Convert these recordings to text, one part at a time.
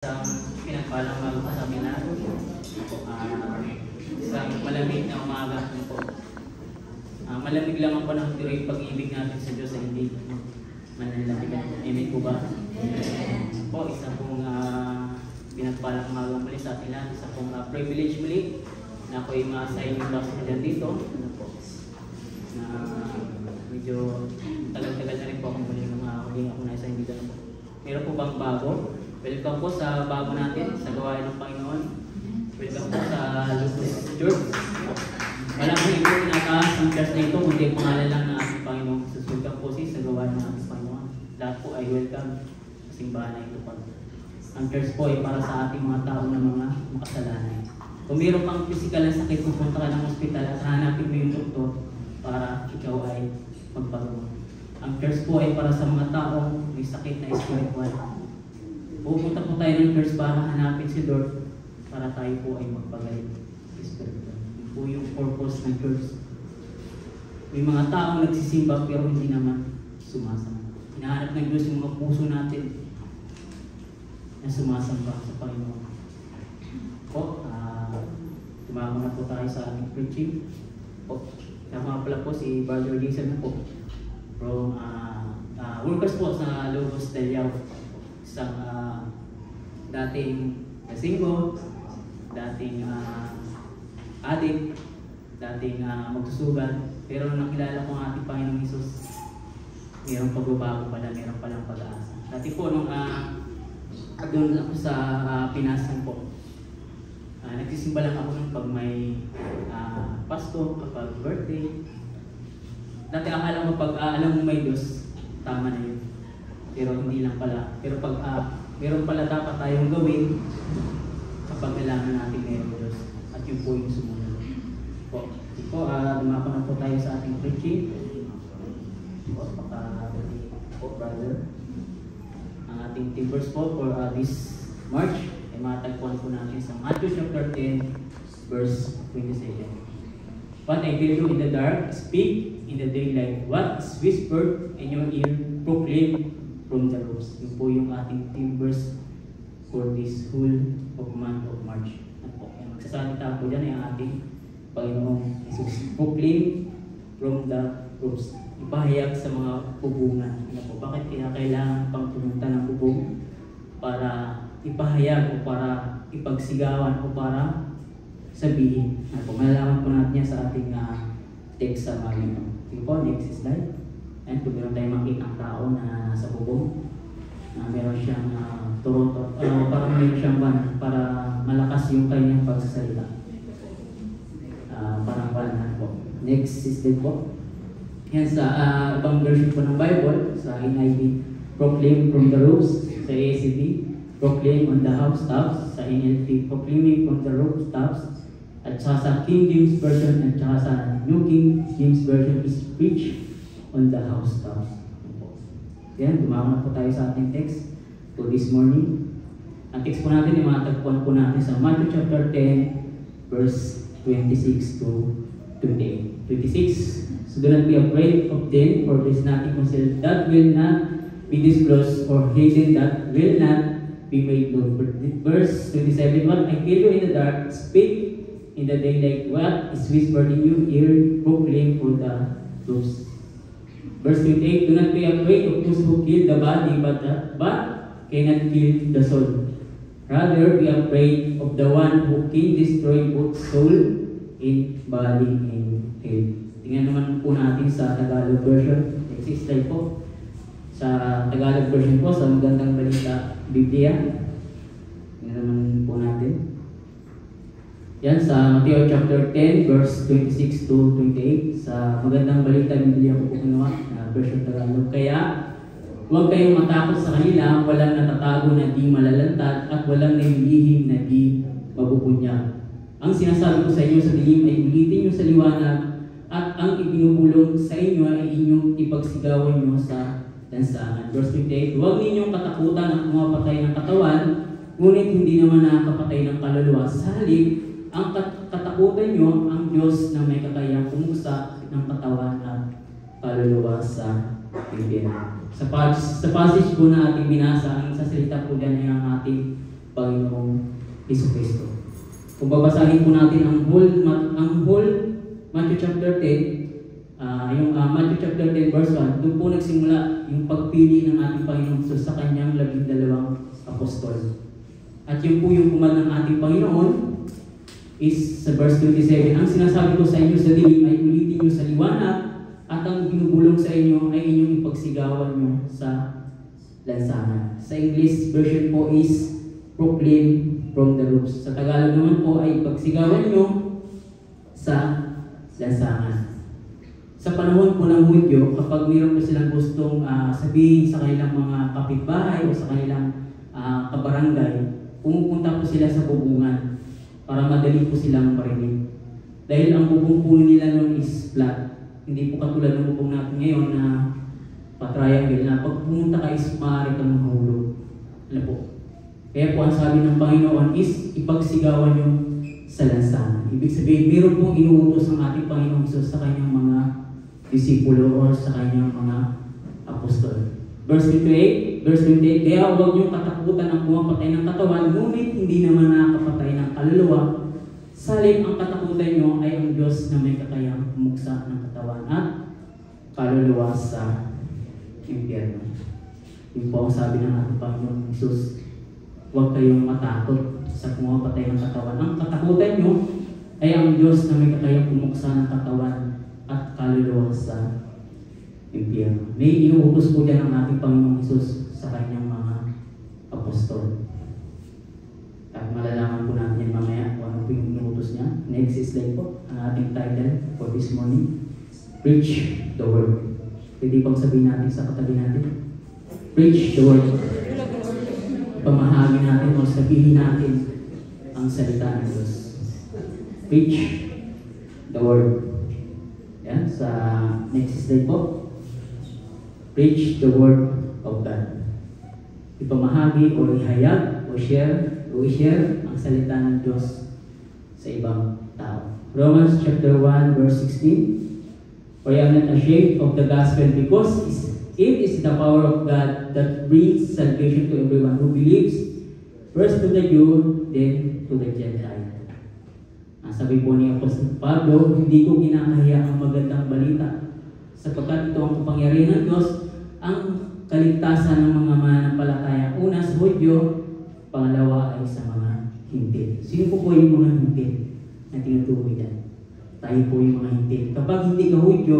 Isang pinagpalang umaga sa seminar, isang malamig na umaga po. Malamig lang ang panahon pero yung pag-ibig natin sa Diyos ay hindi mananalapigan. Amen po ba? Po, isa pong pinagpalang umaga muli sa atin lahat, isa pong privilege muli na ako'y ma-assign yung box na dito. Na medyo tagal-tagal na rin po akong muli ako na-assign dito na po. Meron po bang bago? Welcome po sa bago natin, sa gawain ng Panginoon. Welcome po sa Lucas Church. Walang po ito tinataas ang church na ito, kundi pangalan lang ng ating Panginoon. Welcome po sa gawain ng ating Panginoon. Lahat po ay welcome sa simbahan na ito po. Ang church po ay para sa ating mga tao na mga makasalanan. Kung mayroon kang physical na sakit, pupunta ka ng hospital at hanapin mo yung doktor para ikaw ay magpagamot. Ang church po ay para sa mga taong may sakit na spiritual. Pupunta po tayo ng church para hanapin si Lord para tayo po ay magpagaling spiritual. Yun po yung purpose ng church. May mga taong nagsisimba pero hindi naman sumasamba. Hinahanap ng Diyos yung mga puso natin na sumasamba sa Panginoon. Po, tumago na po tayo sa ating preaching. Po, tama pala po si Brother Jason na po. From workers po sa Logos del Yao. Isang dating kasinggo, dating adik, dating magsusugan. Pero nung nakilala ko ang ating Panginoong Hesus, mayroong pagbabago pala, mayroong palang pag-aasa. Dati po nung doon ako sa Pinasan po, nagsisimba lang ako nung pag may Pasko, kapag birthday. Dati akala mo pag alam mo may Diyos, tama na yun. Pero hindi lang pala. Pero pag meron pala dapat tayong gawin kapag kailangan natin mayroong Diyos. At yun po yung sumunod. Po, dumako na po tayo sa ating preaching. Po, brother. Ang ating team verse po for this March ay matagpuan po natin sa Matthew chapter 10 verse 27. What I tell you in the dark, speak in the daylight. What is whispered in your ear, proclaim from the roofs. Yun po yung ating team verse for this whole of month of March. Ang magsasalita po dyan ay ang ating Panginoong Jesus. Proclaim from the roofs. Ipahayag sa mga bubungan. Bakit kailangan pang pumunta ng bubong? Para ipahayag o para ipagsigawan o para sabihin. Malalaman po natin yan sa ating text sa Panginoon. Sige po, next slide. And kung meron tayong makita ang tao na nasa bubong, meron siyang parang meron siyang para malakas yung kanyang pagsasalita. Parang banan po. Next slide po. Yan sa ibang version po ng Bible, sa NIV, proclaim from the roofs, sa ACT, proclaim on the housetops, sa NLT, proclaiming from the rooftops, at sa King James Version at sa New King James Version is preach on the housetops. Yan, dumako na po tayo sa ating text for this morning. Ang text po natin ay matagpuan po natin sa Matthew chapter 10 verse 26 to 28. 26, so do not be afraid of them, for there is nothing concealed that will not be disclosed, or hidden that will not be made known. Verse 27, what I tell you in the dark, speak in the daylight. What is whispered in your ear, proclaim for the roofs. Verse 28, do not be afraid of those who kill the body, but cannot kill the soul. Rather, be afraid of the one who can destroy both soul and body in hell. Tingnan naman po natin sa Tagalog version. Next slide po. Sa Tagalog version po, sa Magandang Balita Biblia. Tingnan naman po natin. Yan sa Matthew chapter 10 verse 26 to 28. Sa Magandang Balita Biblia ko po kinuha na version Tagalog. Kaya huwag kayong matakot sa kanila, walang natatago na di malalantad at walang nililihim na di mabubunyag. Ang sinasabi ko sa inyo sa dilim ay ulitin nyo sa liwanag, at ang ibinubulong sa inyo ay inyong ipagsigawan nyo sa lansangan. Verse 28, huwag ninyong katakutan ang pumapatay ng katawan, ngunit hindi naman nakakapatay ng kaluluwa. Sa halip, ang katakutan nyo ang Diyos na may kakayang pumusa ng katawan at kaluluwa sa impyerno. Sa passage po na ating binasa, ang sasalita po dyan ay ang ating Panginoong Jesucristo. Kung babasahin po natin ang whole Matthew chapter 10, Matthew chapter 10 verse 1, doon po nagsimula yung pagpili ng ating Panginoong Hesus sa kanyang 12 apostol. At yun po yung kumal ng ating Panginoon is sa verse 27, ang sinasabi ko sa inyo sa dilim ay ulitin nyo sa liwanag, at ang binubulong sa inyo ay inyong ipagsigawan nyo sa lansangan. Sa English version po is proclaim from the roofs. Sa Tagalog naman po ay ipagsigawan nyo sa lansangan. Sa panahon po ng Hudyo, kapag mayroon po silang gustong sabihin sa kanilang mga kapitbahay o sa kanilang kabarangay, pumupunta po sila sa bubungan para madali po silang marinig. Dahil ang bubong po nila noon is flat. Hindi po katulad ng bubong natin ngayon na pa-triangle na pag pumunta ka is maaari kang mahulog. Ano po? Kaya po ang sabi ng Panginoon is ipagsigawan nyo sa lansangan. Ibig sabihin, meron pong inuutos ang ating Panginoong Hesus sa kanyang mga disipulo o sa kanyang mga apostol. Verse 28, kaya huwag niyong katakutan ang pumapatay ng katawan, ngunit hindi naman nakakapatay ng kaluluwa. Salim ang katakutan niyo ay ang Diyos na may kakayang bumuksa ng katawan at kaluluwa sa impyerno. Yung po ang sabi ng ating Panginoong Hesus, huwag kayong matakot sa pumapatay ng katawan. Ang katakutan niyo ay ang Diyos na may kakayang bumuksa ng katawan at kaluluwa sa impyerno. May inuutos po dyan ang ating Panginoong Hesus sa kanyang mga apostol. At malalaman po natin yan mamaya kung ano po yung inuutos niya. Next slide po, ang ating title for this morning, Preach the Word. Pwede bang sabihin natin sa katabi natin? Preach the Word. Pamahagi natin o sabihin natin ang salita ng Diyos. Preach the Word. Yan, sa next slide po. Preach the Word of God. Ipamahagi o ihayag o i-share ang salita ng Diyos sa ibang tao. Romans chapter 1 verse 16, for I am not ashamed of the gospel because it is the power of God that brings salvation to everyone who believes, first to the Jew, then to the Gentile. Sabi po ni Apostol Pablo, hindi ko kinakahiya ang magandang balita sapagkat ito ang kapangyarihan ng Diyos, ang kaligtasan ng mga mananampalataya. Una sa Hudyo, pangalawa ay sa mga Hintil. Sino po yung mga Hintil na tinutukoy dyan? Tayo po yung mga Hintil. Kapag hindi ka Hudyo,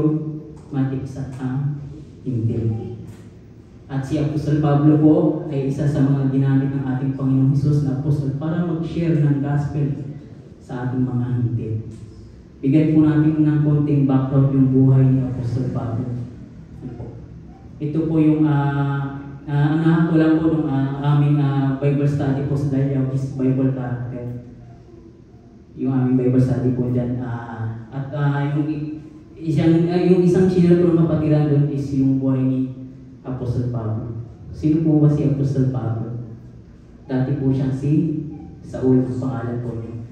matiksak ang Hintil. At si Apostol Pablo po ay isa sa mga ginamit ng ating Panginoong Hesus na apostol para mag-share ng gospel sa ating mga Hintil. Bigyan po natin ng konting background yung buhay ni Apostol Pablo. Ito po yung ang nakatulang po ng aming Bible study po sa Dialogis Bible Character. Yung aming Bible study po dyan. Yung isang sinunod po ng kapatiran doon is yung buhay ni Apostol Pablo. Sino po ba si Apostol Pablo? Dati po siyang si Saul, pangalan po niya.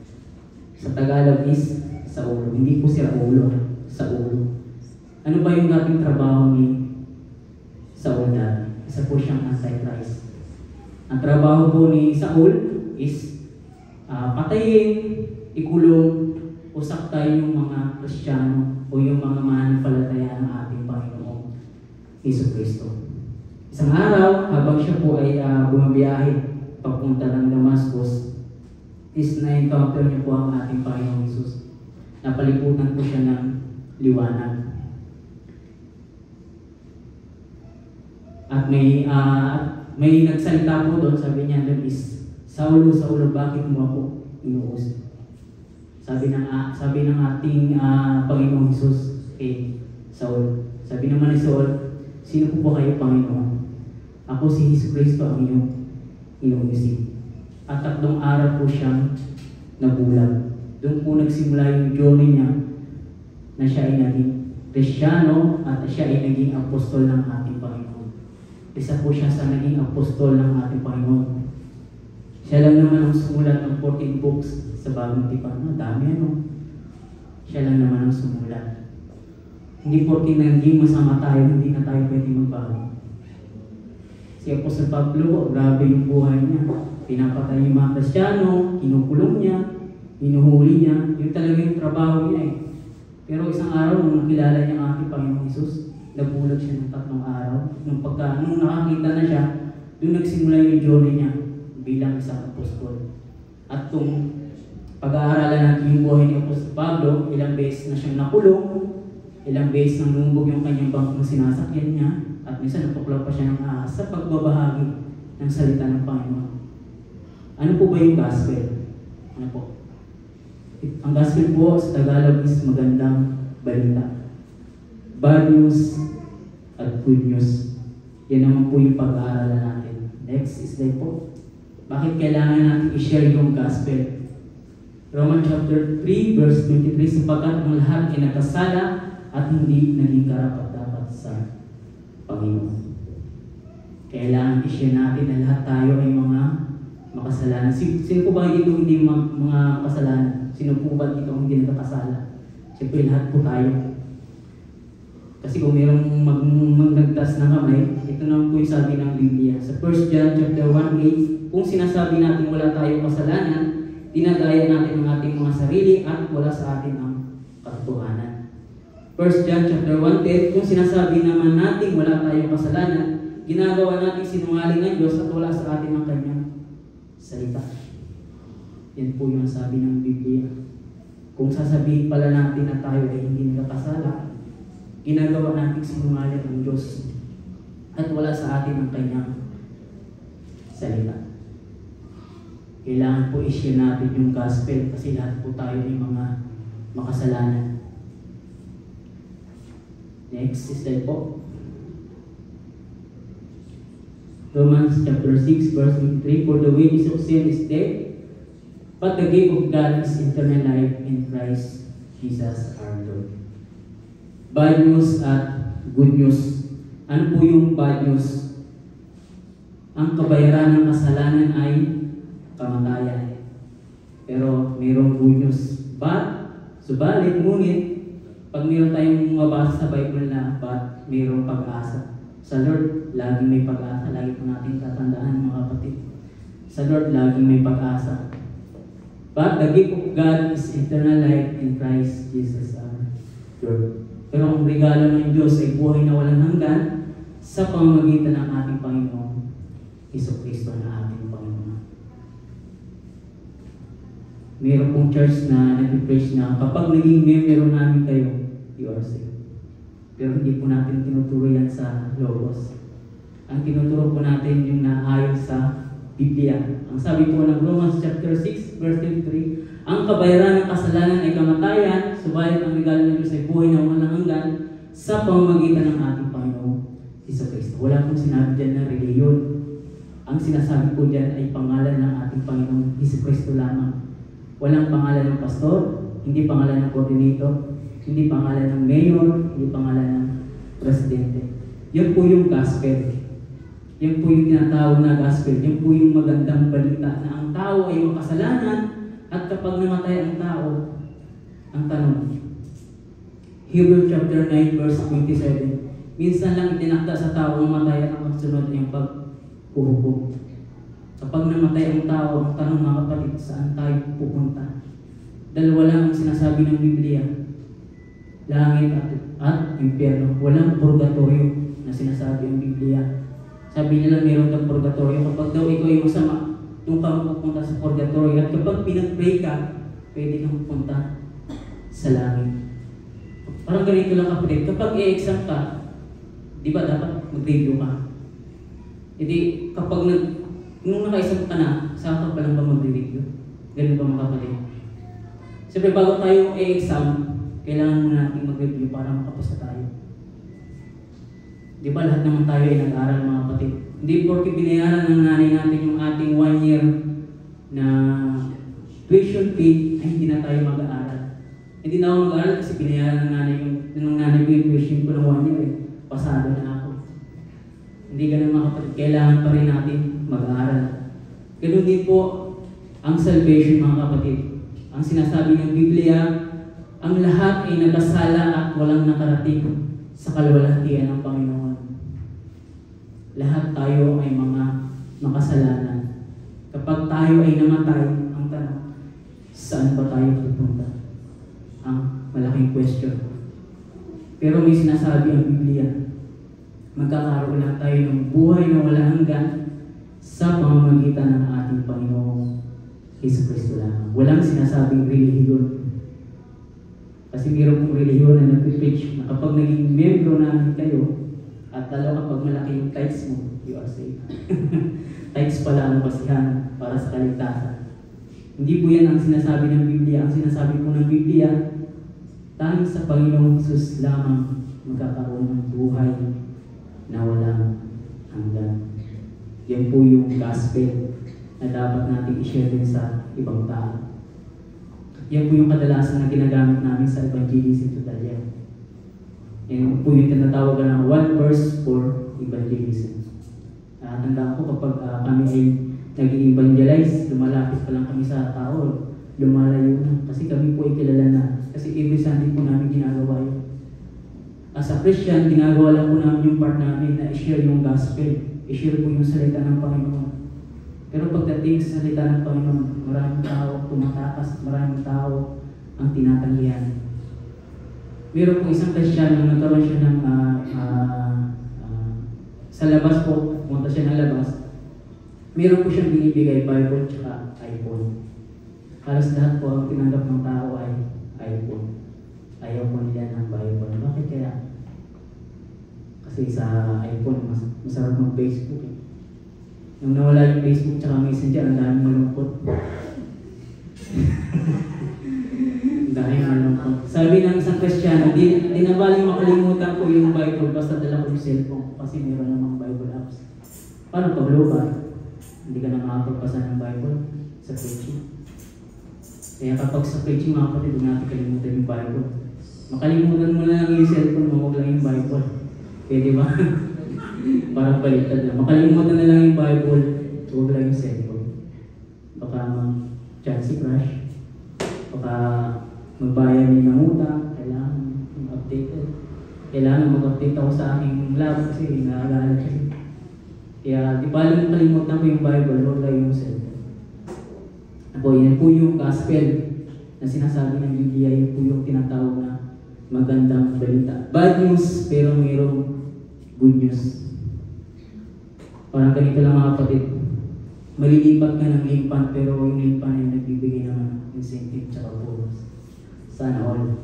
Sa Tagalog is Saulo. Hindi po si Raulo, Saulo. Ano ba yung dating trabaho ni Saul dati? Isa po siyang anti-Christ. Ang trabaho po ni Saul is patayin, ikulong, o saktayin yung mga Kristiyano o yung mga mananampalataya ng ating Panginoong Jesucristo. Isang araw, habang siya po ay bumabiyahe papunta ng Damascus, is na-encounter niya po ang ating Panginoong Jesus. Napaliputan po siya ng liwanag. At may nagsalita po doon, sabi niya doon is, Saulo, Saulo, bakit mo ako inuusap? Sabi ng ating Panginoong Jesus kay Saul. Sabi naman ni Saul, sino po ba kayo, Panginoon? Ako si Jesucristo ang inyong inuusap. At 3 araw po siyang nabulag. Doon po nagsimula yung journey niya na siya ay naging Kristiyano at siya ay naging apostol ng ating Panginoon. Isa po siya sa naging apostol ng ating Panginoon. Siya lang naman ang sumulat ng 14 books sa Bagong Tipan. Dami ano. Siya lang naman ang sumulat. Hindi porke naging masama tayo, hindi na tayo pwede magbago. Si Apostol Pablo, grabe yung buhay niya. pinapatay yung mga Kristiyano, kinukulong niya, hinuhuli niya. Yun talaga yung trabaho niya eh. Pero isang araw, nung nakilala niya ang ating Panginoong Hesus, nabulag siya ng 3 araw. Nung nakakita na siya, doon nagsimula yung journey niya bilang isang apostol. At kung pag-aaralan natin yung buhay ni Apostol Pablo, ilang beses na siyang nakulong, ilang beses nang lumumbog yung kanyang bangkong sinasakyan niya, at minsan natuklaw pa siya ng ahas sa pagbabahagi ng salita ng Panginoon. Ano po ba yung gospel? Ano po? Ang gospel po sa Tagalog is magandang balita. Bad news at good news. Yan naman po yung pag-aaralan natin. Next slide po. Bakit kailangan natin i-share yung gospel? Romans chapter 3 verse 23, sapagkat ang lahat ay nagkasala at hindi naging karapat-dapat sa Panginoon. Kailangan i-share natin na lahat tayo ay mga makasalanan. Sino po ba dito hindi mga kasalanan? Sino po ba dito hindi nagkakasala? Siyempre lahat po tayo. Kasi kung mayroong magdagtas ng kamay, ito naman po yung sabi ng Biblia. Sa 1 John chapter 1:8, kung sinasabi natin wala tayong kasalanan, dinadaya natin ang ating mga sarili at wala sa atin ang katotohanan. 1 John chapter 1:10, kung sinasabi naman natin wala tayong kasalanan, ginagawa natin sinungaling ng Diyos at wala sa atin ang kanyang salita. Yan po yung sabi ng Biblia. Kung sasabihin pala natin na tayo ay hindi nagkasala, ginagawa natin sinungaling ng Diyos at wala sa atin ang kanyang salita. Kailangan po i-share natin yung gospel kasi lahat po tayo ay mga makasalanan. Next slide po. Romans chapter 6 verse 23, for the wages of sin is death, but the gift of God is eternal life in Christ Jesus our Lord. Bad news at good news. Ano po yung bad news? Ang kabayaran ng kasalanan ay kamatayan. Pero mayroong good news. But, subalit, ngunit, pag mayroon tayong mabasa sa Bible na but mayroong pag-asa. Sa Lord, laging may pag-asa. Lagi po natin tatandaan mga kapatid. Sa Lord, laging may pag-asa. But the gift of God is eternal life in Christ Jesus our Lord. Pero ang regalo ng Diyos ay buhay na walang hanggan sa pamamagitan ng ating Panginoong Jesucristo na ating Panginoon. Mayroon pong church na nag-preach na kapag naging member namin kayo, you are saved. Pero hindi po natin tinuturo yan sa Logos. Ang tinuturo po natin yung naayon sa Biblia. Ang sabi po ng Romans chapter 6 verse 33, ang kabayaran ng kasalanan ay kamatayan, subalit ang regalo ng Diyos ay buhay na walang hanggan sa pamamagitan ng ating Panginoong Jesucristo. Wala pong sinabi dyan na reliyon. Ang sinasabi po dyan ay pangalan ng ating Panginoong Jesucristo lamang. Walang pangalan ng pastor, hindi pangalan ng coordinator, hindi pangalan ng mayor, hindi pangalan ng presidente. Yan po yung gospel. Yan po yung tinatawag na gospel. Yan po yung magandang balita na ang tao ay makasalanan at kapag namatay ang tao, ang tanong, Hebrews chapter 9 verse 27, minsan lang itinakda sa tao ang matay at ang kasunod ay ang paghuhukom. Kapag namatay ang tao, ang tanong mga kapatid, saan tayo pupunta? Dalawa lang ang sinasabi ng Biblia, langit at impyerno. Walang purgatorio na sinasabi ang Biblia. Sabi nila mayroon kang purgatorio. Kapag daw ikaw ay masama, doon ka pupunta sa purgatorio. At kapag pinag-pray ka, pwede kang pupunta sa langit. Parang ganito lang kapatid. Kapag i-exam ka, di ba dapat mag-review ka? Hindi, kapag nung naka-exam ka na, saan ka pa lang ba mag-review? Ganun ba mga kapatid? Siyempre bago tayo i-exam, kailangan muna natin mag-review para makapasa tayo. Di ba lahat naman tayo ay nag-aaral mga kapatid? Hindi porke binayaran ng nanay natin yung ating 1 year na tuition fee, ay hindi na tayo mag-aaral. Hindi na ako mag-aaral kasi binayaran ng nanay ko yung tuition ko ng 1 year eh. Pasado na ako. Hindi ganun mga kapatid. Kailangan pa rin natin mag-aaral. Ganun din po ang salvation mga kapatid. Ang sinasabi ng Biblia, ang lahat ay nagkasala at walang nakarating sa kaluwalhatian ng Panginoon. Lahat tayo ay mga makasalanan. Kapag Kapag tayo ay namatay, ang tanong, saan ba tayo pupunta? Ang malaking question. Pero may sinasabi ang Biblia, magkakaroon lang tayo ng buhay na wala hanggan sa pamamagitan ng ating Panginoong Jesucristo lamang. Walang sinasabing relihiyon. Kasi mayroon pong relihiyon na nag-preach na kapag naging membro namin kayo, at lalo kapag malaki yung tithes mo, you are saved. Tithes pala ang basihan para sa kaligtasan. Hindi po yan ang sinasabi ng Biblia. Ang sinasabi po ng Biblia, tanging sa Panginoong Hesus lamang magkakaroon ng buhay na walang hanggan. Yan po yung gospel na dapat natin i-share din sa ibang tao. Yan po yung kadalasan na ginagamit namin sa evangelism total. Yan po yung tinatawag ng one verse for evangelism. Tandaan ko kapag kami ay nag-evangelize, lumalapit pa lang kami sa tao, lumalayo na. Kasi kami po ay kilala na. Kasi every Sunday po namin ginagawa yun. As a Christian, ginagawa lang po namin yung part namin na i-share yung gospel. I-share po yung salita ng Panginoon. Pero pagdating sa salita ng Panginoon, maraming tao tumatakas, maraming tao ang tinatanggihan. Meron po isang Kristiyano na nagkaroon siya ng sa labas po, pumunta siya ng labas. Meron po siyang binibigay Bible tsaka iPhone. Halos lahat po ang tinanggap ng tao ay iPhone. Ayaw po nila ng Bible. Bakit kaya? Kasi sa iPhone, masarap mag-Facebook eh. Nung nawala yung Facebook tsaka Messenger, ang daming malungkot. Ang daming malungkot. Sabi ng isang Kristiyano, di na baling makalimutan ko yung Bible basta dala ko yung cellphone kasi meron namang Bible apps. Paano pag local? Hindi ka na makapagpasa ng Bible sa preaching. Kaya kapag sa preaching, mga kapatid, huwag natin kalimutan yung Bible. Makalimutan mo na lang yung cellphone mo, huwag lang yung Bible. Pwede ba? Parang baliktad na. Makalimutan na lang yung Bible, huwag lang yung cellphone. Baka mag-chance crush. Baka magbayad niya ng utang. Kailangan mag-update. Kailangan mag-update ako sa aking lab kasi nakagalat kasi. Kaya di ba lang kalimutan ko yung Bible, huwag lang yung cellphone. Yan po yung gospel na sinasabi ng Biblia, yun po yung tinatawag na magandang balita. Bad news, pero mayroong good news. Parang ganito lang mga kapatid. Malilipat ka ng limpan, pero yung limpan ay nagbibigay naman ng incentive tsaka bonus. Sana all.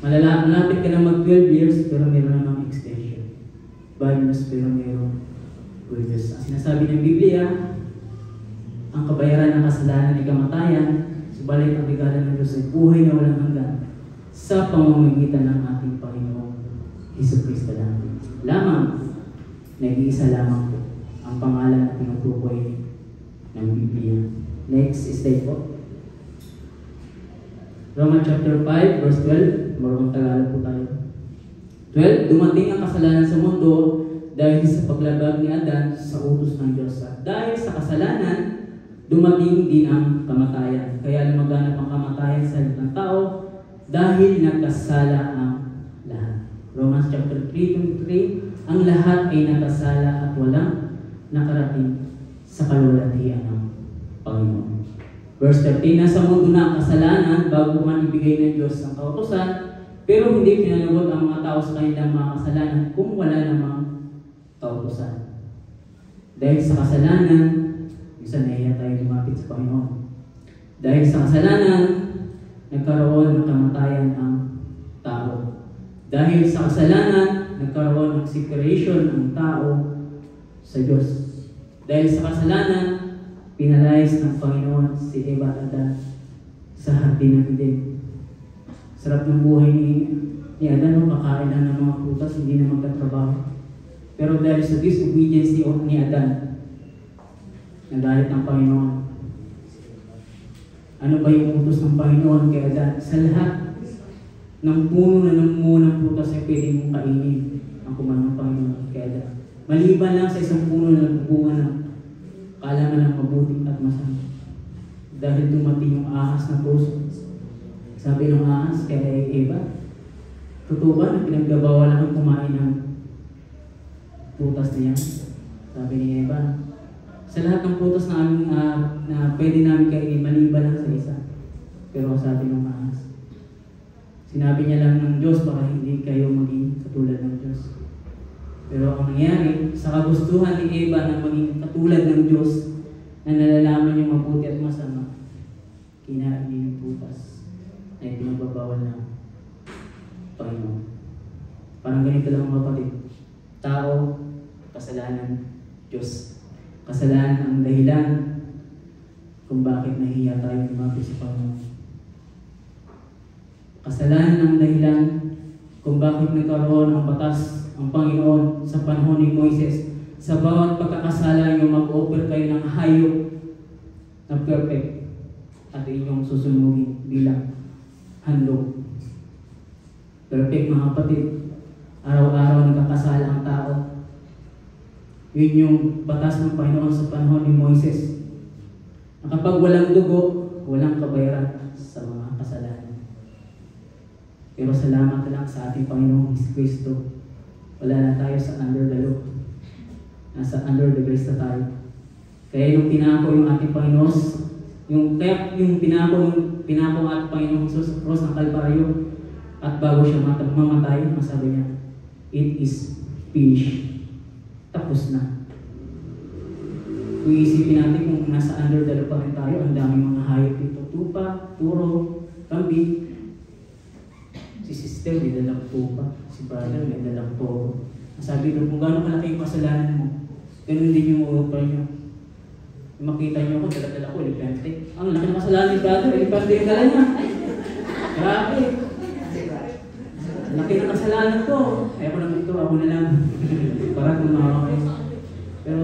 Malapit ka na mag-12 years, pero mayroon namang extension. Bad news, pero mayroong good news. Ang sinasabi ng Biblia, ang kabayaran ng kasalanan ay kamatayan, subalit ang regalo ng Diyos ay buhay na walang hanggan sa pamamagitan ng ating Panginoong Jesucristo lamang. Nag-iisa lamang po ang pangalan na tinutukoy ng Biblia. Next slide po. Romans chapter 5 verse 12. Marunong Tagalog po tayo. 12. Dumating ang kasalanan sa mundo dahil sa paglabag ni Adan sa utos ng Diyos. Dahil sa kasalanan, dumating din ang kamatayan. Kaya lumaganap ang kamatayan sa ng tao dahil nagkasala ang lahat. Romans chapter 3:23, ang lahat ay nagkasala at walang nakarating sa kalwalhatian ng Panginoon. Verse 13, nasa mundo na ang kasalanan bago man ibigay ng Diyos ang kautusan, pero hindi pinalugod ang mga tao sa kanilang mga kasalanan kung wala namang kautusan. Dahil sa kasalanan, minsan nahiya tayo lumapit sa Panginoon. Dahil sa kasalanan, nagkaroon ng kamatayan ang tao. Dahil sa kasalanan, nagkaroon ng separation ang tao sa Diyos. Dahil sa kasalanan, pinalayas ng Panginoon si Eva at Adan sa hardin ng Eden. Sarap ng buhay ni Adan, kakain lang ng mga prutas, hindi na magkatrabaho. Pero dahil sa disobedience ni Adan, nagalit ang Panginoon. Ano ba yung utos ng Panginoon kay Adan? Sa lahat ng puno na namumunga ng prutas ay pwede mong kainin ang kumano ng Panginoon kay Adan. Maliban lang sa isang puno na nagbubunga ng kalaman ng mabuti at masama. Dahil dumating yung ahas na puso. Sabi ng ahas kay Eva, totoo ba na pinagbabawalan kang kumain ng prutas na yan? Sabi ni Eva, Sa lahat ng prutas na, na pwede namin kainin, maliban lang sa isa. Pero sabi ng ahas, sinabi niya lang ng Diyos para hindi kayo maging katulad ng Diyos. Pero ang nangyari, sa kagustuhan ni Eva na maging katulad ng Diyos, na nalalaman yung mabuti at masama, kinain niya yung prutas na pinagbabawal ng Panginoon. Parang ganito lang mga kapatid. Tao, kasalanan, Diyos. Kasalanan ang dahilan kung bakit nahiya tayo lumapit sa Panginoon. Kasalanan ang dahilan kung bakit nagkaroon ng batas ang Panginoon sa panahon ni Moises. Sa bawat pagkakasala niyo, mag-offer kayo ng hayop na perfect at inyong susunugin bilang handog. Perfect mga kapatid. Araw-araw nagkakasala ang tao. Yun yung batas ng Panginoon sa panahon ni Moises. Na kapag walang dugo, walang kabayaran sa mga kasalanan. Pero salamat lang sa ating Panginoong Kristo. Wala na tayo sa under the law. Nasa under the grace na tayo. Kaya yung pinako yung ating Panginoon, yung pinako ang ating Panginoong Jesus sa cross ng Kalbaryo, at bago siya mamatay, masabi niya, it is finished. Tapos na. Kung isipin natin kung nasa under the law pa rin tayo, ang daming mga hayop dito. Tupa, turo, kambing. Si sister may dalang tupa. Si brother may dalang toro. Sabi doon, kung gano'ng malaki yung kasalanan mo, ganun din yung offer nyo. Makita nyo ko, dala-dala ko, elepante. Ang laki ng kasalanan ni brother, elepante yung dala niya. Grabe. Laki ng kasalanan ko. Ayaw ko naman ito, ako na lang. Para tumawa kayo. Pero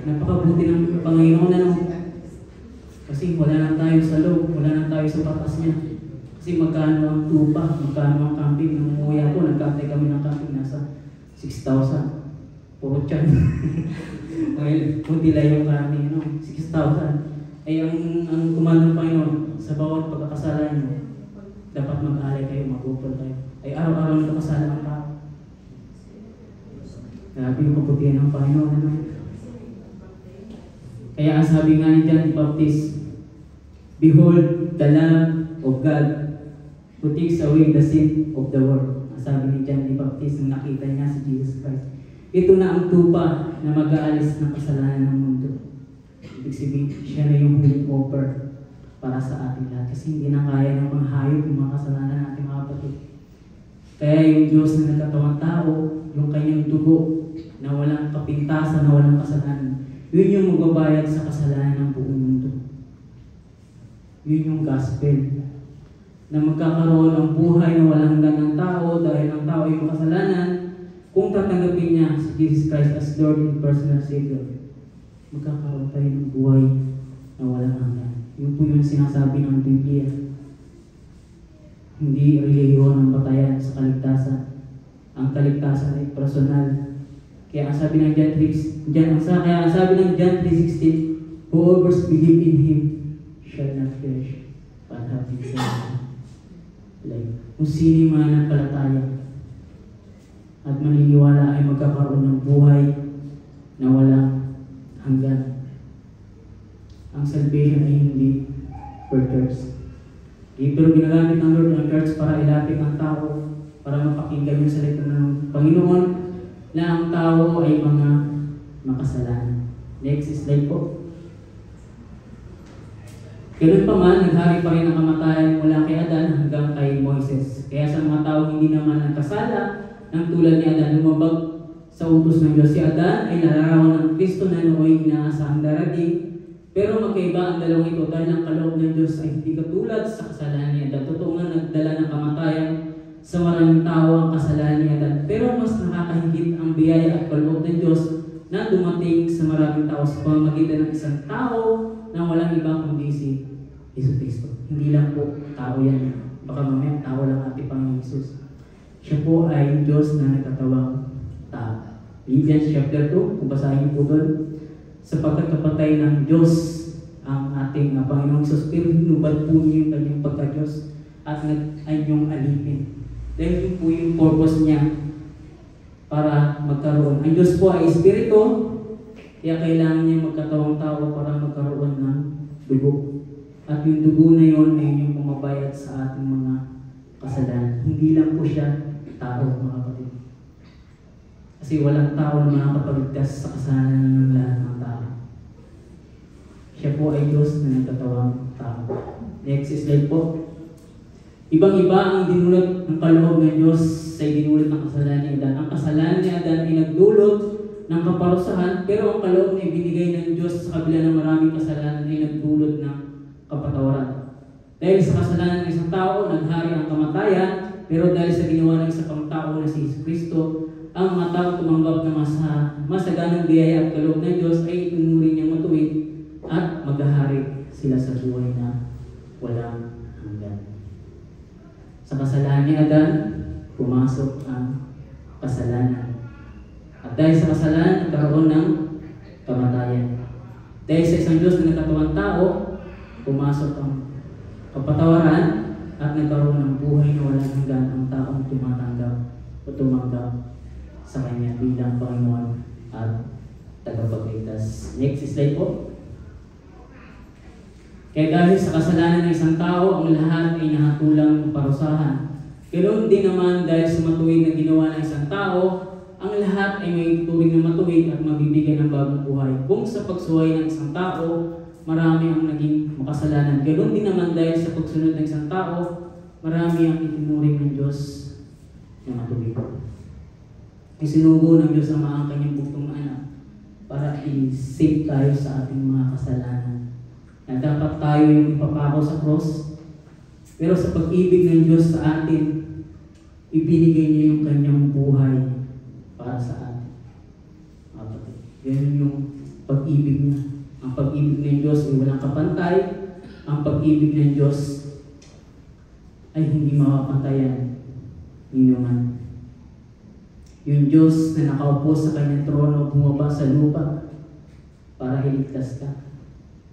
napakabuti ng Panginoon na lang. Kasi wala lang tayo sa loob, wala lang tayo sa batas niya. Kasi magkano ang tupa, magkano ang camping. Nung umuwi ako, nagkatay kami ng camping, nasa 6,000. Puro tiyan. Kunti lang yung kami, 6,000. Ay ang kumando ng Panginoon, sa bawat pagkakasala niyo, dapat mag-alay kayo, mag-upol kayo. Ay araw-araw nagkakasala ang tao. Grabe yung kaputihan ng Panginoon. Kaya ang sabi nga ni John the Baptist, behold the Lamb of God who takes away the sin of the world. Ang sabi ni John the Baptist nung nakita niya si Jesus Christ. Ito na ang tupa na mag-aalis ng kasalanan ng mundo. Ibig sabihin, siya na yung huling offer para sa ating lahat. Kasi hindi na kaya ng mga hayop yung mga kasalanan natin mga kapatid. Kaya yung Diyos na nagkatawang tao, yung kanyang dugo na walang kapintasan, na walang kasalanan, yun yung magbabayad sa kasalanan ng buong mundo. Yun yung gospel. Na magkakaroon ng buhay na walang hanggan ng tao dahil ang tao yung kasalanan, kung tatanggapin niya si Jesus Christ as Lord and personal Savior, magkakaroon tayo ng buhay na walang hanggan. Yun po yung sinasabi ng Biblia. Hindi relihiyon ang batayan sa kaligtasan. Ang kaligtasan ay personal. Kaya ang sabi ng John 3:16, whoever believes in Him shall not perish, but have eternal life. Kung sino man ang palataya at maniniwala ay magkakaroon ng buhay na walang hanggan. Ang salvation ay hindi per church. Pero ginagamit ng Lord ng church para ilapit ang tao, para mapakinggan yung salita ng Panginoon na ang tao ay mga makasalanan. Next slide po. Ganun pa man, naghari pa rin ang kamatayan mula kay Adan hanggang kay Moises. Kaya sa mga tao hindi naman nagkasala ng tulad ni Adan, lumabag sa utos ng Diyos. Si Adan ay larawan ng Kristo na nooy inaasahang darating. Pero magkaiba ang dalawang ito dahil ang kaloob ng Diyos ay hindi katulad sa kasalanan ni Adan. Totoo nga nagdala ng kamatayan sa maraming tao ang kasalanan ni Adan. Pero mas nakakahigit ang biyaya at kaloob ng Diyos na dumating sa maraming tao sa pamamagitan ng isang tao na walang iba kundi si Jesucristo. Hindi lang po tao yan. Baka mamaya tao lang ating Panginoon Jesus. Siya po ay Diyos na nagkatawang tao. Philippians chapter 2, kung basahin po doon, sapagkat kapatay ng Diyos ang ating Panginoong Jesus, pero hinubad po niyo yung kanyang pagka-Diyos at nag-anyong alipin. Dahil yun po yung purpose niya para magkaroon. Ang Diyos po ay Espiritu, Kaya kailangan niya magkatawang tao para magkaroon ng dugo. At yung dugo na yun ay yung pumabayad sa ating mga kasalanan. Hindi lang po siya tao, mga kapatid. Kasi walang tao na makakapagligtas sa kasalanan ng lahat ng tao. Siya po ay Diyos na nagkatawang tao. Next slide po. Ibang-iba ang dinulot ng kaloob ng Diyos sa dinulot ng kasalanan ni Adan. Ang kasalanan ni Adan ay nagdulot ng kaparusahan, pero ang kaloob na ibinigay ng Diyos sa kabila ng maraming kasalanan ay nagdulot ng kapatawaran. Dahil sa kasalanan ng isang tao, naghari ang kamatayan, pero dahil sa ginawa ng isang pang tao na si Kristo, ang mga tao tumanggap na masaganang biyaya at kaloob ng Diyos ay itunuring niyang matuwid at maghahari sila sa buhay na walang hanggan. Sa kasalanan ni Adan, pumasok ang kasalanan. At dahil sa kasalanan, nagkaroon ng kamatayan. Dahil sa isang Diyos na nagkatawang tao, pumasok ang kapatawaran at nagkaroon ng buhay na walang hanggan ang taong tumatanggap o tumanggap sa Kanya bilang Panginoon at tagapagligtas. Next slide po. Kaya dahil sa kasalanan ng isang tao, ang lahat ay nahatulang parusahan. Ganoon din naman dahil sa matuwid na ginawa ng isang tao, ang lahat ay may turing na matuwid at mabibigyan ng bagong buhay. Kung sa pagsuway ng isang tao, marami ang naging makasalanan. Ganoon din naman dahil sa pagsunod ng isang tao, marami ang itinuring ng Diyos na matuwid. Isinugo ng Diyos ang mga kanyang buktong anak para i-save tayo sa ating mga kasalanan. Na dapat tayo yung ipapako sa cross, pero sa pag-ibig ng Diyos sa atin, ibinigay niya yung kanyang buhay para sa atin. Yan yung pag-ibig niya. Ang pag-ibig ng Diyos ay walang kapantay. Ang pag-ibig ng Diyos ay hindi makapantayan ni naman. Yung Diyos na nakaupo sa kanyang trono, bumaba sa lupa para iligtas ka.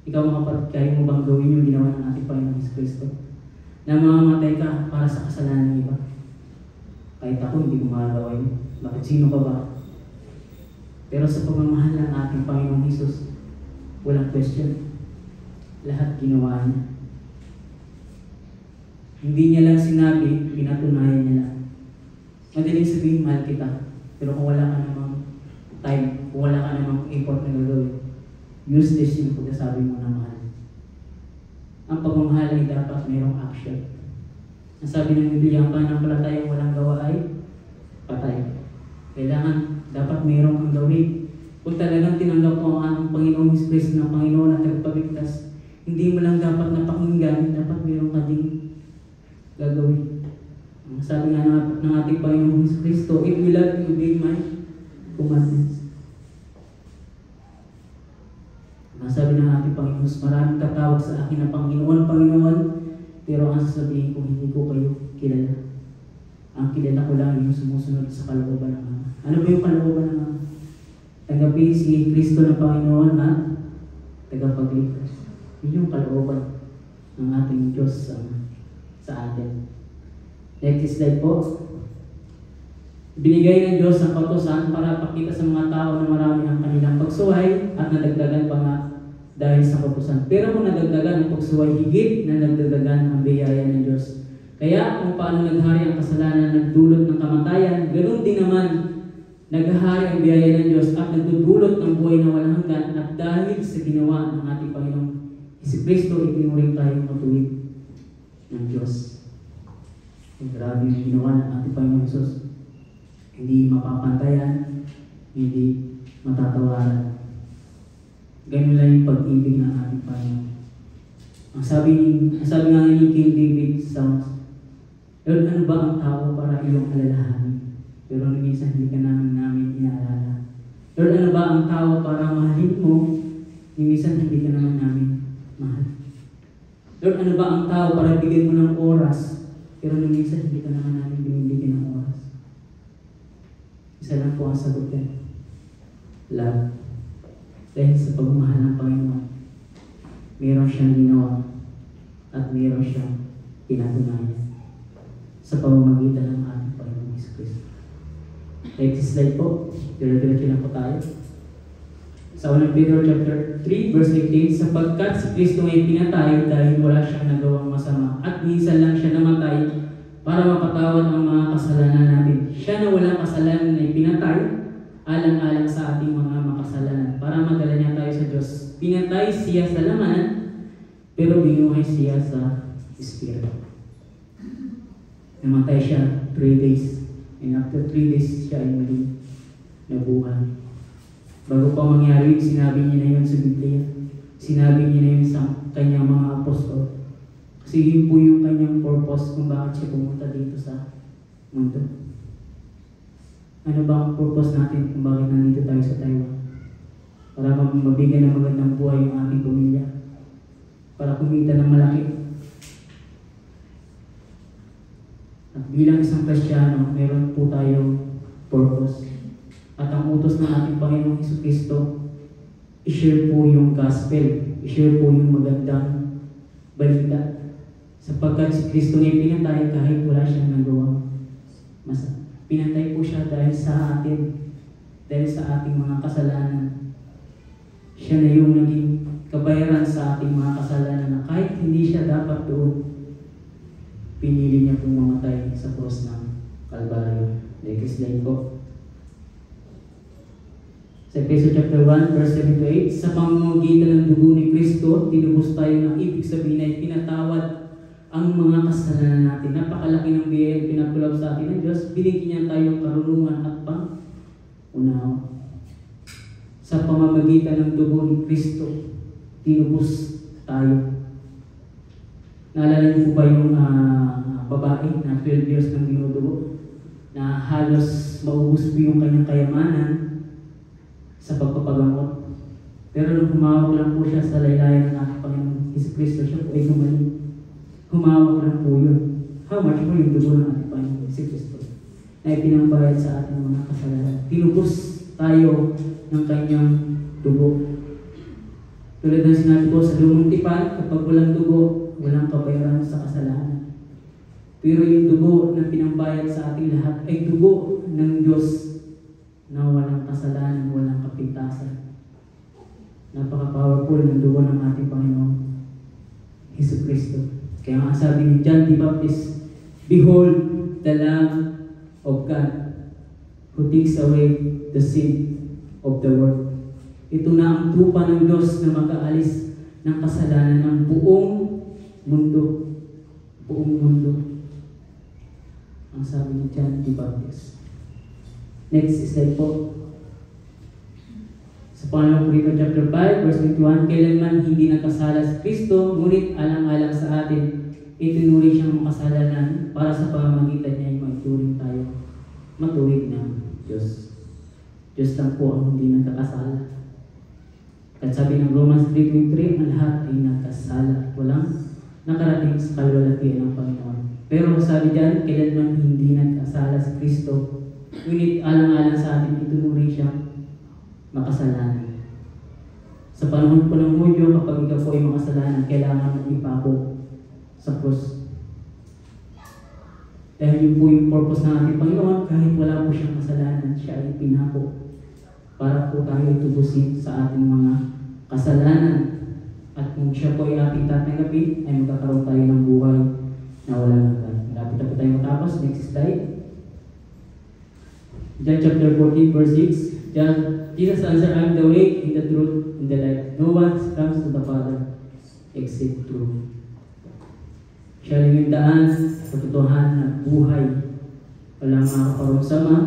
Ikaw mga kapatid, kaya mo bang gawin yung ginawa ng ating Panginoon Hesus Kristo? Na mamamatay ka para sa kasalanan ng iba? Kahit ako, hindi ko magagawa yun. Bakit sino ka ba? Pero sa pagmamahal ng ating Panginoong Hesus, walang question. Lahat ginawa niya. Hindi niya lang sinabi, pinatunayan niya lang. Madaling sabihin, mahal kita. Pero kung wala ka namang time, kung wala ka namang effort na gagawin, useless yung pagkasabi mo na mahal. Ang pagmamahal ay dapat mayroong action. Ang sabi ng Biblia, ang pananampalatayang walang gawa ay patay. Kailangan, dapat mayroong kang gawin. Kung talagang tinanggap mo ang ating Panginoong Hesus Kristo na Panginoon at tagapagligtas, hindi mo lang dapat napakinggan, dapat mayroong ka ding gagawin. Ang sabi nga ng ating Panginoong Hesus Kristo, if you love me, obey my commandments. Ang sabi ng ating Panginoon, maraming tatawag sa akin na Panginoon, Panginoon, pero ang sasabihin ko, hindi ko kayo kilala. Ang kilala ko lang yung sumusunod sa kalooban ng Ama. Ano ba yung kalooban ng Ama? Tanggapin si Kristo na Panginoon na tagapagligtas. Yun yung kalooban ng ating Diyos sa atin. Next slide po. Binigay ng Diyos ang kautusan para pakita sa mga tao na marami ang kanilang pagsuway at nadagdagan pa nga dahil sa kautusan. Pero kung nadagdagan ang pagsuway, higit na nagdagdagan ang biyaya ng Diyos. Kaya kung paano naghari ang kasalanan nagdulot ng kamatayan, ganoon din naman naghahari ang biyaya ng Diyos at nagdudulot ng buhay na walang hanggan at dahil sa ginawa ng ating Panginoong Jesucristo, itinuring tayong matuwid ng Diyos. Grabe yung ginawa ng ating Panginoong Jesus. Hindi mapapantayan, hindi matatawaran. Ganun lang yung pag-ibig ng ating Panginoon. Ang sabi nga ni King David Psalms, Lord, ano ba ang tao para iyong alalahanin? Pero minsan hindi ka namin inaalala. Lord, ano ba ang tao para mahalin mo? Minsan hindi ka naman namin mahal. Lord, ano ba ang tao para bigyan mo ng oras? Pero minsan hindi ka naman namin binibigyan ng oras. Isa lang po ang sagot yan. Love. Dahil sa pagmamahal ng Panginoon, mayroon siyang ginawa at mayroon siyang pinatunayan sa pamamagitan ng ating Panginoong Jesucristo. Next slide po. Dire-diretso na po tayo. Sa 1 Peter chapter 3 verse 18, sapagkat si Kristo ay pinatay dahil wala siyang nagawang masama at minsan lang siya namatay para mapatawad ang mga kasalanan natin. Siya na walang kasalanan ay pinatay alang-alang sa ating mga makasalanan para madala niya tayo sa Diyos. Pinatay siya sa laman, pero binuhay siya sa Espiritu. Namatay siya 3 days, and after 3 days siya ay muli nabuhay. Bago pa mangyari, sinabi niya na yun sa Biblia. Sinabi niya na yun sa kanyang mga apostol. Kasi yun po yung kanyang purpose kung bakit siya pumunta dito sa mundo. Ano ba ang purpose natin kung bakit nandito tayo sa Taiwan? Para mabigyan ng magandang buhay yung ating pamilya. Para kumita ng malaki. At bilang isang Kristiyano, meron po tayong purpose. At ang utos ng ating Panginoong Jesucristo, i-share po yung gospel, i-share po yung magandang balita. Sapagkat si Kristo ay pinatay kahit wala siyang nagawang masama. Pinatay po siya dahil sa atin, dahil sa ating mga kasalanan. Siya na yung naging kabayaran sa ating mga kasalanan na kahit hindi siya dapat doon, pinili niya pong mamatay sa cross ng Kalbaryo. Next slide po. Sa Efeso chapter 1, verse 7 to 8, sa pamamagitan ng dugo ni Kristo, tinubos tayo ng ibig sabihin ay pinatawad ang mga kasalanan natin. Napakalaki ng biyayang pinagkulab sa atin ng Diyos. Binigyan niya tayo ng karunungan at pang-unawa. Sa pamamagitan ng dugo ni Kristo, tinubos tayo. Naalala niyo po ba yung babae na 12 years nang dinudugo? Na halos maubos po yung kanyang kayamanan sa pagpapagamot. Pero nung humawak lang po siya sa laylayan ng ating Panginoon Jesucristo, siya po ay gumaling. Humawak lang po yun. How much po yung dugo ng ating Panginoon Jesucristo na ipinambayad sa ating mga kasalanan. Tinubos tayo ng kanyang dugo. Tulad ng sinabi ko sa lumang tipan, kapag walang dugo, walang kabayaran sa kasalanan. Pero yung dugo na pinambayad sa ating lahat ay dugo ng Diyos na walang kasalanan, walang kapintasan. Napaka-powerful ng dugo ng ating Panginoon Jesucristo. Kaya nga sabi ni John the Baptist, behold the Lamb of God who takes away the sin of the world. Ito na ang tupa ng Diyos na mag-aalis ng kasalanan ng buong mundo. Buong mundo. Ang sabi ni John the Baptist. Next slide po. Sa Pangalawang Korinto chapter 5, verse 21, kailanman hindi nakasala si Kristo, ngunit alang-alang sa atin, itinuri siyang makasalanan para sa pamamagitan niya ay maituring tayo matuwid ng Diyos. Diyos lang po ang hindi nagkakasala. At sabi ng Romans 3:23, ang lahat ay nagkasala at walang nakarating sa kalwalhatian ng Panginoon. Pero sabi diyan, kailanman hindi nagkasala si Kristo, ngunit alang-alang sa atin itinuri siyang makasalanan. Sa panahon po ng Hudyo, kapag ikaw po ay makasalanan, kailangan mong ipako sa krus. Dahil yun po yung purpose ng ating Panginoon, kahit wala po siyang kasalanan, siya ay pinako para po tayo itubusin sa ating mga kasalanan. At kung siya po ay ating tatanggapin, ay magkakaroon tayo ng buhay na walang hanggan. Malapit na po tayo matapos. Next slide. John chapter 14, verse 6. Jesus answered, I am the way, and the truth, and the life. No one comes to the Father except through. Siya lang yung daan, katotohanan at buhay. Walang makakaroon sama,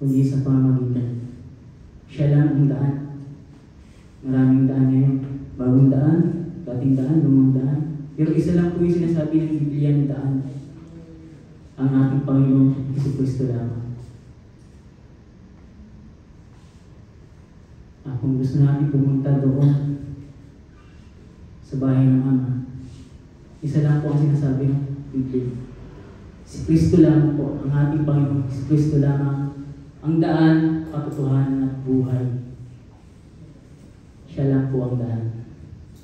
kundi sa pamamagitan. Siya lang ang daan. Maraming daan ngayon. Bagong daan, dating daan, lumang daan. Pero isa lang po yung sinasabi ng Biblia ng daan. Ang ating Panginoong Jesucristo lamang. Kung gusto natin pumunta doon sa bahay ng Ama, isa lang po ang sinasabi ng Biblia. Si Kristo lang po, ang ating Panginoon, si Kristo lamang ang daan, katotohanan at buhay. Siya lang po ang daan.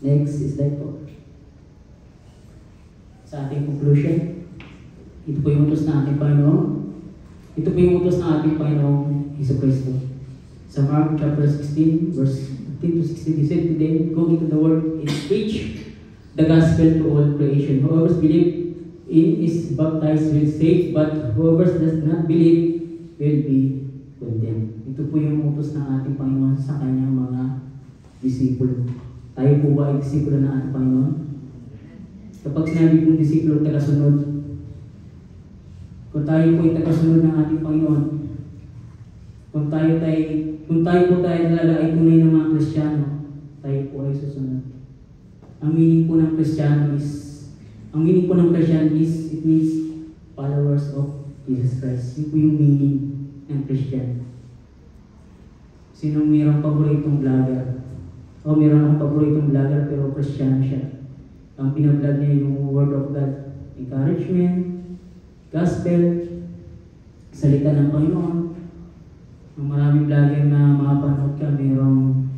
Next slide po. Sa ating conclusion, ito po yung utos ng ating Panginoon. Ito po yung utos ng ating Panginoong Jesucristo. Sa Mark chapter 16, verse 15 to 16, he said to them, "Go into the world and preach the gospel to all creation. Whoever believes in is baptized will save, but whoever does not believe will be condemned." Ito po yung utos ng ating Panginoon sa kanyang mga disipulo. Tayo po ba ay disipulo ng ating Panginoon? Kapag sinabi kong disipulo, tagasunod, kung tayo po ay tagasunod ng ating Panginoon, kung tayo po talaga ay tunay ng mga Kristiyano, tayo po ay susunod. Ang meaning po ng Kristiyano is, it means followers of Jesus Christ. Yun po yung meaning ng Christian. Sino mayroong paboritong vlogger? O mayroon akong paboritong vlogger pero Kristiyano siya. Ang pinablog niya yung Word of God, encouragement, gospel, salita ng Panginoon. Ang maraming vlogger na makapanood ka, mayroong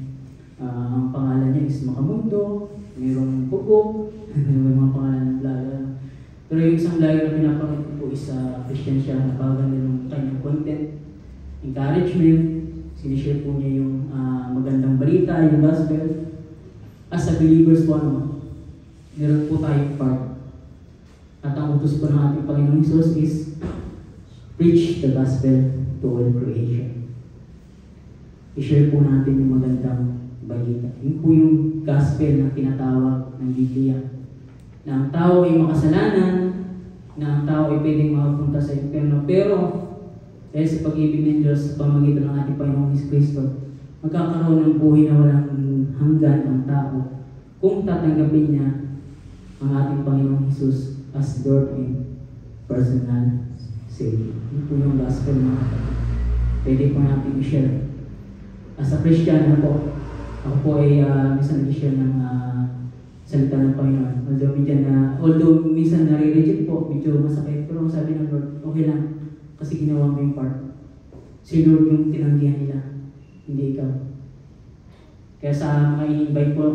ang pangalan niya is Makamundo, mayroong Bubog, may mga pangalan ng vlogger. Pero yung isang vlogger na pinapanood ko po is Christian siya, napaganda ng kanyang content, encouragement, sinishare po niya yung magandang balita, yung gospel. As a believers po, meron po tayong part. At ang utos po ng ating Panginoong Hesus is preach the gospel to all creation. I-share po natin yung magandang balita. Yun po yung gospel na tinatawag ng Biblia. Na ang tao ay makasalanan, na ang tao ay pwedeng makapunta sa impyerno. Pero, dahil sa pag-ibig ng Diyos sa pamamagitan ng ating Panginoong Kristo, magkakaroon ng buhay na walang hanggan ang tao kung tatanggapin niya ang ating Panginoong Hesus as Lord and personal Savior. Yun po yung gospel na pwede po natin i-share. As a Christian po, ako po ay minsan nag-share ng salita ng Panginoon. Although minsan nare-reject po, medyo masakit, pero sabi ng Lord, okay lang, kasi ginawa mo yung part. Si Lord yung tinanggihan nila, hindi ikaw. Kaya sa mga i-invite po,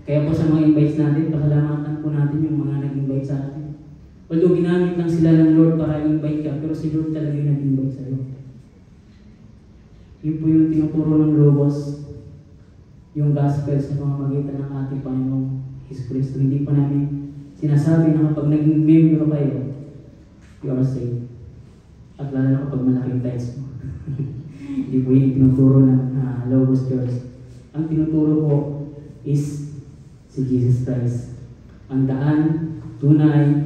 kaya po sa mga invites natin, pasalamatan po natin yung mga nag-invite sa atin. Although ginamit lang sila ng Lord para i-invite ka, pero si Lord talaga yung nag-invite sa iyo. Yun po yung tinuturo ng Logos, yung gospel sa pamamagitan ng ating Panginoong Hesus Kristo. Hindi pa namin sinasabi na kapag naging member kayo, you are saved. At lalo na kapag malaking tithes mo. Hindi po yung tinuturo ng Logos Church. Ang tinuturo po is si Jesus Christ. Ang daan, tunay,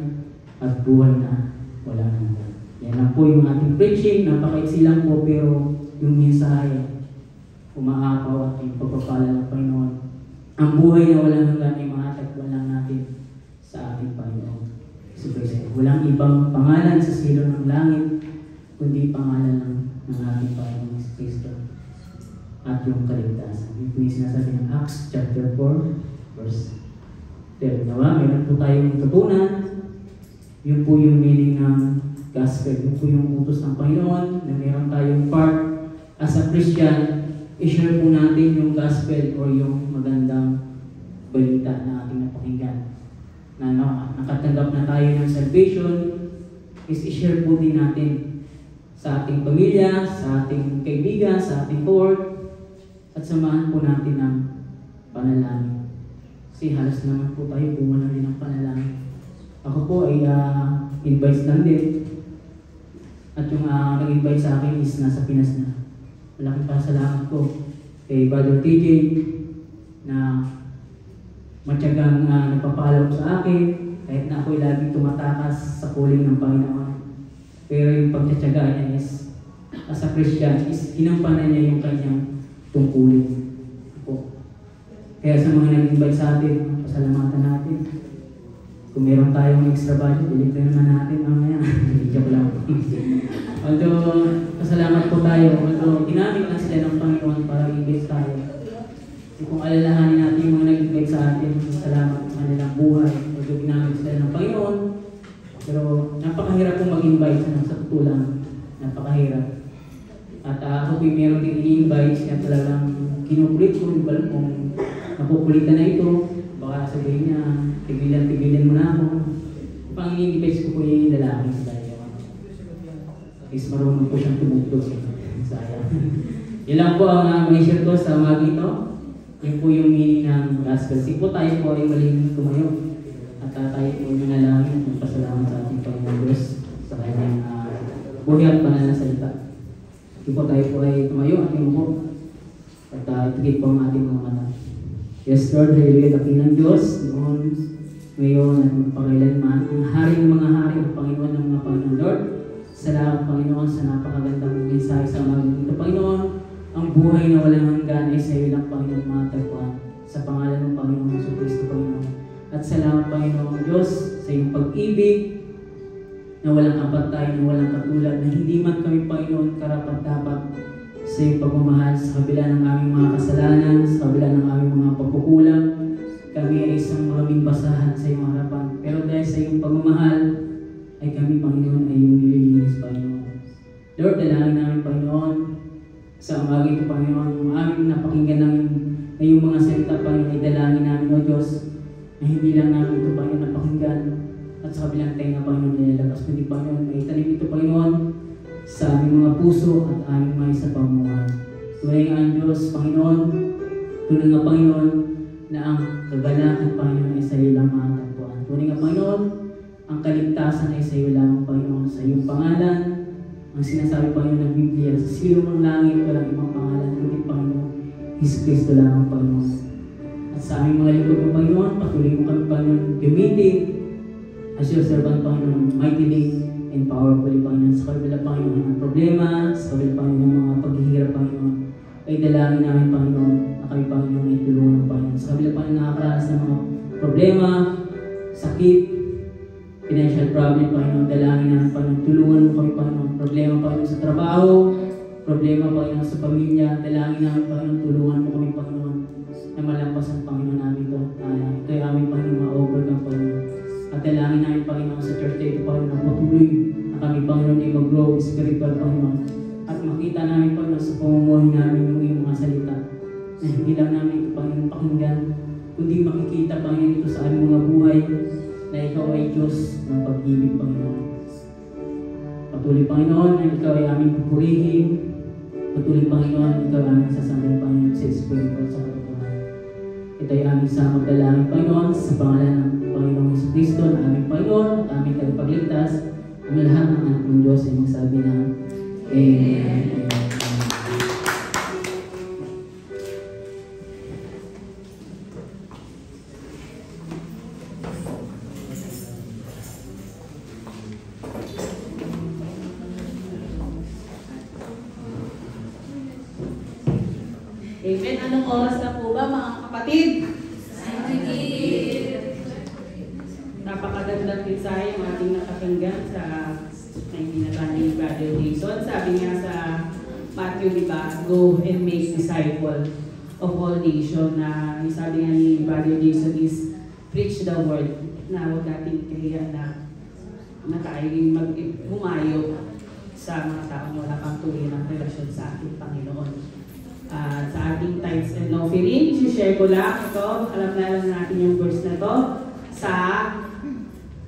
at buhay na wala hanggan. Yan lang po yung ating preaching. Napakaiksi lang po pero yung mensahe umaapaw at yung pagpapala ng Panginoon. Ang buhay na walang hanggan ay matatagpuan lang natin sa ating Panginoon. Walang ibang pangalan sa silo ng langit kundi pangalan ng ating Panginoon Kristo at yung kaligtasan. Yung po yung sinasabi ng Acts chapter 4 verse 10. Nawa, meron po tayong tutunan. Yun po yung meaning ng gospel. Yun po yung utos ng Panginoon na meron tayong part as a Christian. I-share po natin yung gospel o yung magandang balita na ating napakinggan. Na nakatanggap na tayo ng salvation, is i-share po din natin sa ating pamilya, sa ating kaibigan, sa ating cohort, at samahan po natin ang panalangin. Kasi halos naman po tayo pumanan din ng panalangin. Ako po ay invite lang din. At yung nag-invite sa akin is nasa Pinas na. Malaking pasalamat ko kay Brother TJ na matyagang nagpapalaw sa akin kahit na ako'y laging tumatakas sa kuling ng Panginoon. Pero yung pagtsatsaga niya is, as a Christian, is ginampanan niya yung kanyang tungkulin po. Kaya sa mga nag-invite sa atin, pasalamatan natin. Kung meron tayong extra budget, ilibre naman natin mamaya. Joke lang. Although, pasalamat po tayo. Although, ginamit na sila ng Panginoon para i-invite tayo. Kung alalahanin natin yung mga nag-invite sa atin, salamat sa kanilang buhay. Although, ginamit sila ng Panginoon. Pero, napakahirap pong mag-invite sa tutulang. Napakahirap. At ako po meron din i-invite siya talagang kinukulit ko. Hindi ba lang kung napukulitan na ito. Baka sabihin niya, tigilan mo na ako. Pang i-invite ko po yung lalaki sa tayo. Is marunong po siyang tumugtog. Sayang. Yan lang po ang may share ko sa umaga ito. Yun po yung meaning ng gospel. Sige po tayo po ay maling tumayo. At tayo po yung nalangin at pasalamat sa ating Panginoon Diyos sa kanyang buhay at banal na salita. Sige po tayo po ay tumayo at yung po. At itigit po ang ating mga mata. Yes Lord, hallelujah, dakilang Diyos, noon, ngayon at magpakailanman, ang hari ng mga hari, ang Panginoon ng mga Panginoon Lord. Salamat Panginoon sa napakagandang mensahe sa umaga dito. Panginoon, ang buhay na walang hanggan ay sa iyo lang Panginoon matagpuan. Sa pangalan ng Panginoon Hesus Kristo Panginoon. At salamat Panginoon Diyos sa iyong pag-ibig na walang kapatay, na walang katulad, na hindi man kami Panginoon karapat-dapat sa iyong pagmamahal sa kabila ng aming mga kasalanan, sa kabila ng aming mga pagkukulang. Kami ay isang maraming basahan sa iyong harapan. Pero dahil sa iyong pagmamahal, ay kami Panginoon ay iyong nililinis Panginoon. Lord, dalangin namin Panginoon, sa umaga ito Panginoon, ang aming napakinggan namin na yung mga salita Panginoon ay dalangin namin o Diyos, na hindi lang namin ito Panginoon napakinggan at sa kabilang tenga Panginoon nilalabas, kundi Panginoon may itanim ito Panginoon sa aming mga puso at aming mga isa pamuhan. Tunay nga ang Diyos Panginoon, tunay nga Panginoon na ang kagalakan Panginoon ay sa iyo lang matatagpuan. Tunay nga Panginoon, ang kaligtasan ay sa iyo lang Panginoon, sa iyong pangalan. Ang sinasabi Panginoon ng Biblia, sa silong ng langit, walang ibang pangalan, kundi Panginoon, Hesus Kristo lang ang Panginoon. At sa aming mga lingkod ng Panginoon, patuloy mo kami Panginoon gamitin as your servant Panginoon, mightily and powerfully Panginoon. Sa kabila Panginoon ng problema, sa kabila Panginoon ng mga paghihirap Panginoon, ay dalangin namin Panginoon na kami Panginoon ay tulungan ng Panginoon. Sa kabila Panginoon nakakaranas ng mga problema, sakit, financial problem Panginoon, dalangin namin Panginoon, tulungan mo kami Panginoon. Problema Panginoon sa trabaho, problema Panginoon sa pamilya, dalangin namin Panginoon, tulungan mo kami Panginoon na malampasan Panginoon namin ito. Ito ay aming Panginoon ma-overcome Panginoon. At dalangin namin Panginoon sa church ito Panginoon, patuloy na kami Panginoon ay mag-grow spiritual Panginoon. At makita namin Panginoon sa pamumuhay namin yung iyong mga salita na hindi lang namin ito Panginoon pakinggan, kundi makikita Panginoon ito sa aming mga buhay na ikaw ay Diyos ng pag-ibig Panginoon. Patuloy Panginoon na ikaw ay aming pupurihin. Patuloy Panginoon, ikaw ay aming sasamay Panginoon sa Espiritu at sa katotohanan. Ito ay aming sa magdalangin Panginoon sa pangalan ng Panginoong Hesus Kristo na aming Panginoon at aming tagapagligtas. Ang lahat ng anak ng Diyos ay magsabi na Amen. Amen. Anong oras na po ba mga kapatid? Napakagandang mensahe yung ating nakakinggan sa may binaba ni Brother Jason. Sabi niya sa Matthew, diba, go and make disciple of all nations. Na sabi nga ni Brother Jason is preach the word, na huwag natin kaya na tayo humayo sa mga taong wala pang tuloy ng relasyon sa ating Panginoon. Sa ating tithes and offering, i-share ko lang ito. Alam natin yung verse na to sa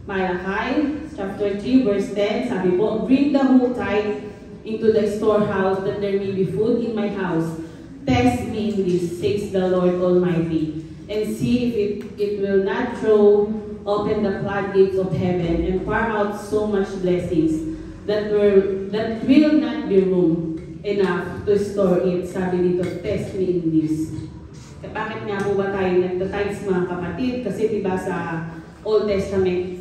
Malachi chapter 3 verse 10. Sabi po, bring the whole tithe into the storehouse that there may be food in my house. Test me in this, says the Lord Almighty, and see if it will not throw open the floodgates of heaven and pour out so much blessings that will not be room enough to store it. Sabi dito, test me in this. Bakit nga po ba tayo nagtatides mga kapatid? Kasi diba sa Old Testament,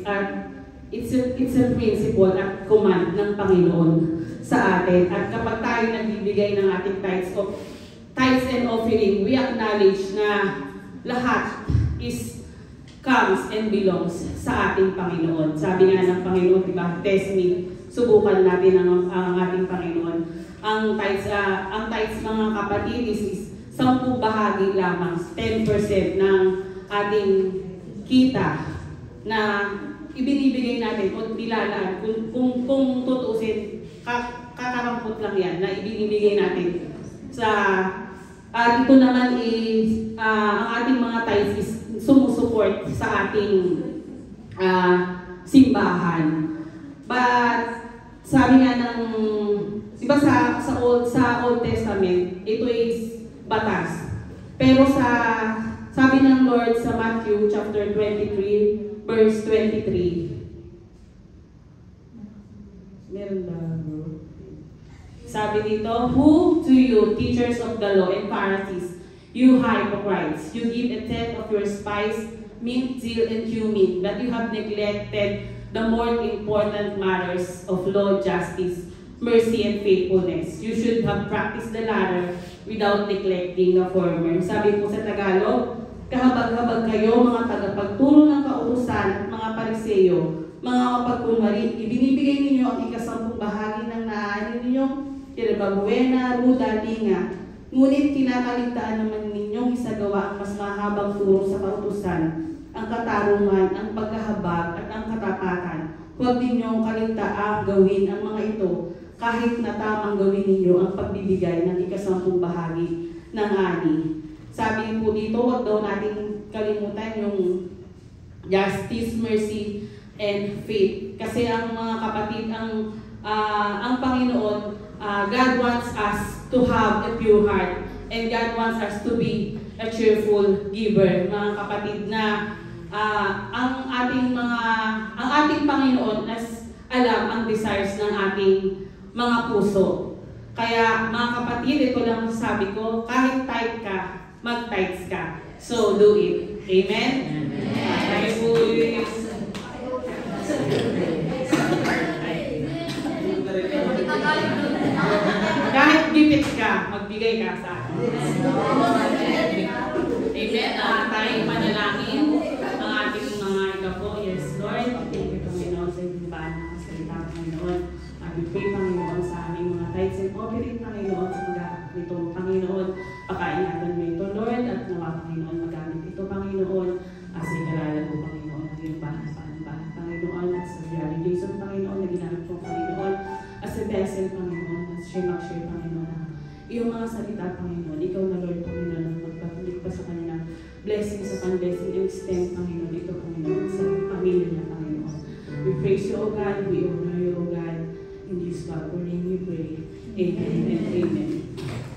it's a principle at command ng Panginoon sa atin. At kapag tayo nagbibigay ng ating tithes and offering, we acknowledge na lahat comes and belongs sa ating Panginoon. Sabi nga ng Panginoon, diba, test me, subukan natin ang ating Panginoon. Ang tithes mga kapatid is 10 bahagi lamang, 10% ng ating kita na ibinibigay natin o nilalaan. Kung tutuusin, kakarampot lang yan na ibinibigay natin. Ito naman is, ang ating mga tithes is sumusuport sa ating simbahan. But sabi nga ng diba sa Old Testament, ito is batas. Pero sabi ng Lord sa Matthew chapter 23, verse 23. Meron ba? Sabi dito, "Who to you, teachers of the law and Pharisees, you hypocrites, you give a tenth of your spice, mint, dill, and cumin, but you have neglected the more important matters of law, justice, mercy, and faithfulness. You should have practiced the latter without neglecting the former." Sabi po sa Tagalog, "Kahabag-habag kayo, mga tagapagturo ng kautusan at mga pariseyo, mga mapagkunwari, ibinibigay ninyo ang ikasampung bahagi ng naanin ninyong tinababuena, ruda, linga. Ngunit kinakaligtaan naman ninyong isagawa ang mas mahabang turo sa kautusan, ang katarungan, ang pagkahabag, at ang katapatan. Huwag ninyong kaligtaang gawin ang mga ito, kahit na tamang gawin ninyo ang pagbibigay ng ikasampung bahagi ng ani." Sabi po dito, huwag daw natin kalimutan yung justice, mercy, and faith. Kasi ang mga kapatid, ang Panginoon, God wants us to have a pure heart, and God wants us to be a cheerful giver. Mga kapatid, na ang ating Panginoon alam ang desires ng ating mga puso. Kaya mga kapatid, ito lang sabi ko, kahit tight ka, mag-tights ka. So do it. Amen? Tayo po kahit gipit ka, magbigay ka sa akin. Amen. Tayo manalangin ang ating mga ikapo. Yes, Lord. Thank you, Panginoon, sa ibang ng salita, Panginoon. We pray, Panginoon, sa aming mga tithes and offering, Panginoon, sa mga ito, Panginoon. Pakaingatan mo ito, Lord, at nawa, Panginoon, magamit ito, Panginoon, as ikalalan mo, Panginoon, ang iyong bahan, Panginoon, at sa Diary Jason, Panginoon, na ginamit mo, Panginoon, as a vessel, Panginoon, as share, Panginoon, iyong mga salita, Panginoon, ikaw na, Lord, Panginoon, ang magpatulik pa sa kanilang blessings upon blessing, yung extend, Panginoon, ito, Panginoon, sa pamilya niya, Panginoon. We praise you, O God, we honor you, O God, in this powerful name we pray. Amen and amen.